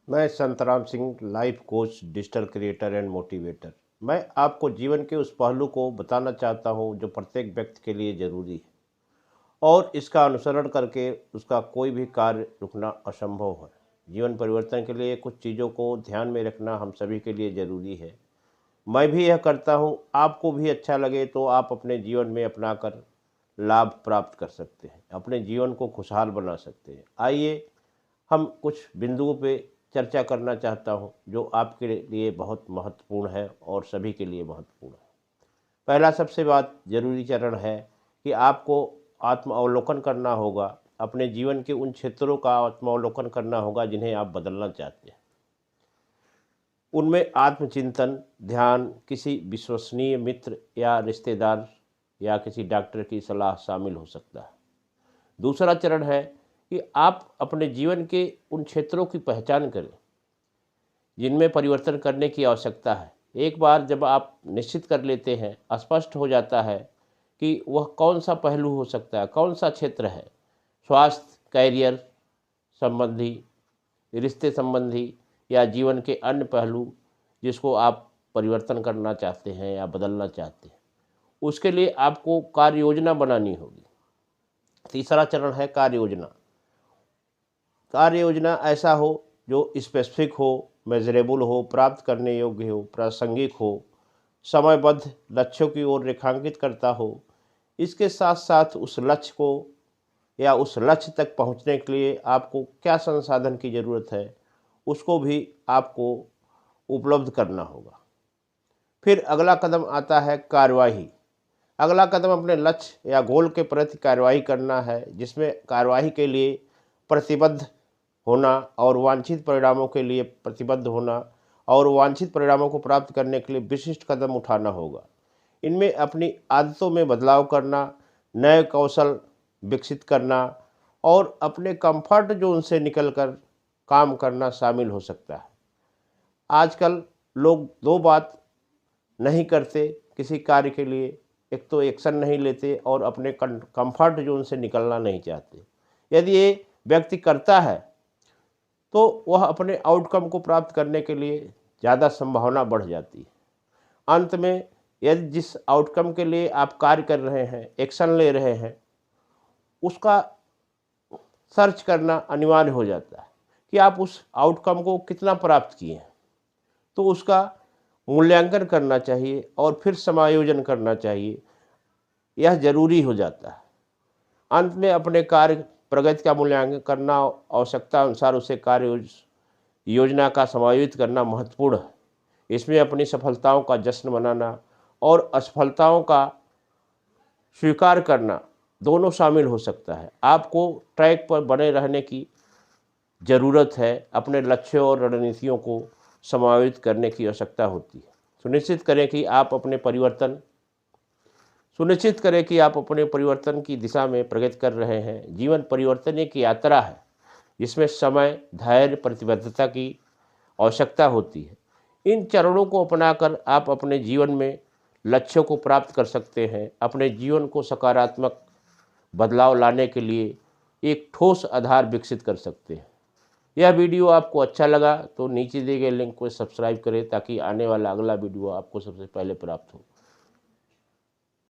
मैं Santram Singh, life coach, digital creator and motivator. मैं आपको जीवन के उस पहलू को बताना चाहता हूं जो प्रत्येक व्यक्ति के लिए ज़रूरी है और इसका अनुसरण करके उसका कोई भी कार्य रुकना असंभव है। जीवन परिवर्तन के लिए कुछ चीज़ों को ध्यान में रखना हम सभी के लिए ज़रूरी है। मैं भी यह करता हूं, आपको भी अच्छा लगे तो आप अपने जीवन में अपनाकर लाभ प्राप्त कर सकते हैं, अपने जीवन को खुशहाल बना सकते हैं। आइए हम कुछ बिंदुओं पे चर्चा करना चाहता हूं जो आपके लिए बहुत महत्वपूर्ण है और सभी के लिए महत्वपूर्ण है। पहला सबसे बात ज़रूरी चरण है कि आपको आत्म अवलोकन करना होगा। अपने जीवन के उन क्षेत्रों का आत्म अवलोकन करना होगा जिन्हें आप बदलना चाहते हैं। उनमें आत्मचिंतन, ध्यान, किसी विश्वसनीय मित्र या रिश्तेदार या किसी डॉक्टर की सलाह शामिल हो सकता है। दूसरा चरण है कि आप अपने जीवन के उन क्षेत्रों की पहचान करें जिनमें परिवर्तन करने की आवश्यकता है। एक बार जब आप निश्चित कर लेते हैं, स्पष्ट हो जाता है कि वह कौन सा पहलू हो सकता है, कौन सा क्षेत्र है, स्वास्थ्य, कैरियर संबंधी, रिश्ते संबंधी या जीवन के अन्य पहलू जिसको आप परिवर्तन करना चाहते हैं या बदलना चाहते हैं, उसके लिए आपको कार्य योजना बनानी होगी। तीसरा चरण है कार्य योजना। कार्य योजना ऐसा हो जो स्पेसिफिक हो, मेजरेबल हो, प्राप्त करने योग्य हो, प्रासंगिक हो, समयबद्ध, लक्ष्यों की ओर रेखांकित करता हो। इसके साथ साथ उस लक्ष्य को या उस लक्ष्य तक पहुंचने के लिए आपको क्या संसाधन की ज़रूरत है, उसको भी आपको उपलब्ध करना होगा। फिर अगला कदम आता है कार्यवाही। अगला कदम अपने लक्ष्य या गोल के प्रति कार्यवाही करना है, जिसमें कार्यवाही के लिए प्रतिबद्ध होना और वांछित परिणामों के लिए प्रतिबद्ध होना और वांछित परिणामों को प्राप्त करने के लिए विशिष्ट कदम उठाना होगा। इनमें अपनी आदतों में बदलाव करना, नए कौशल विकसित करना और अपने कंफर्ट जोन से निकलकर काम करना शामिल हो सकता है। आजकल लोग दो बात नहीं करते किसी कार्य के लिए, एक तो एक्शन नहीं लेते और अपने कंफर्ट जोन से निकलना नहीं चाहते। यदि ये व्यक्ति करता है तो वह अपने आउटकम को प्राप्त करने के लिए ज़्यादा संभावना बढ़ जाती है। अंत में यदि जिस आउटकम के लिए आप कार्य कर रहे हैं, एक्शन ले रहे हैं, उसका सर्च करना अनिवार्य हो जाता है कि आप उस आउटकम को कितना प्राप्त किए हैं। तो उसका मूल्यांकन करना चाहिए और फिर समायोजन करना चाहिए, यह जरूरी हो जाता है। अंत में अपने कार्य प्रगति का मूल्यांकन करना, आवश्यकता अनुसार उसे कार्य योजना का समायोजित करना महत्वपूर्ण है। इसमें अपनी सफलताओं का जश्न मनाना और असफलताओं का स्वीकार करना दोनों शामिल हो सकता है। आपको ट्रैक पर बने रहने की ज़रूरत है, अपने लक्ष्यों और रणनीतियों को समायोजित करने की आवश्यकता होती है। सुनिश्चित करें कि आप अपने परिवर्तन की दिशा में प्रगति कर रहे हैं। जीवन परिवर्तन एक यात्रा है जिसमें समय, धैर्य, प्रतिबद्धता की आवश्यकता होती है। इन चरणों को अपनाकर आप अपने जीवन में लक्ष्यों को प्राप्त कर सकते हैं। अपने जीवन को सकारात्मक बदलाव लाने के लिए एक ठोस आधार विकसित कर सकते हैं। यह वीडियो आपको अच्छा लगा तो नीचे दिए गए लिंक को सब्सक्राइब करें ताकि आने वाला अगला वीडियो आपको सबसे पहले प्राप्त हो।